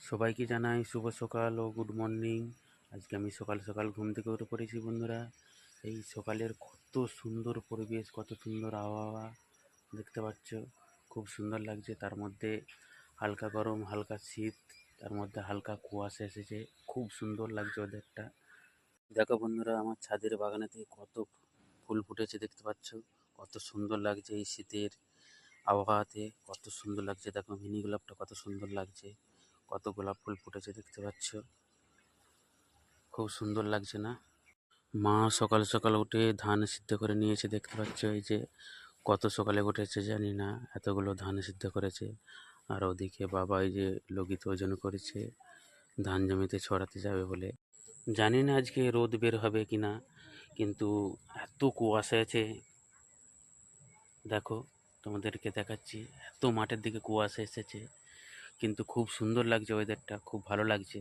সবাইকে জানাই শুভ সকাল ও গুড মর্নিং। আজকে আমি সকাল সকাল ঘুম থেকে উঠে পড়েছি বন্ধুরা। এই সকালের কত সুন্দর পরিবেশ, কত সুন্দর আবহাওয়া দেখতে পাচ্ছ, খুব সুন্দর লাগছে। তার মধ্যে হালকা গরম, হালকা শীত, তার মধ্যে হালকা কুয়াশা এসেছে, খুব সুন্দর লাগছে ওদেরটা। দেখো বন্ধুরা, আমার ছাদের বাগানেতে কত ফুল ফুটেছে দেখতে পাচ্ছ, কত সুন্দর লাগছে এই শীতের আবহাওয়াতে, কত সুন্দর লাগছে। দেখো মিনি গোলাপটা কত সুন্দর লাগছে, কত গোলাপ ফুল ফুটেছে দেখতে পাচ্ছ, খুব সুন্দর লাগছে না? মা সকাল সকাল উঠে ধান সিদ্ধ করে নিয়েছে দেখতে পাচ্ছ। এই যে কত সকালে উঠেছে জানি না, এতগুলো ধান সিদ্ধ করেছে। আর ওদিকে বাবা এই যে লগিত ওজন করেছে, ধান জমিতে ছড়াতে যাবে বলে। জানি না আজকে রোদ বের হবে কি না, কিন্তু এত কুয়াশা আছে। দেখো, তোমাদেরকে দেখাচ্ছি, এত মাঠের দিকে কুয়াশা এসেছে, কিন্তু খুব সুন্দর লাগছে ওয়েদারটা, খুব ভালো লাগছে।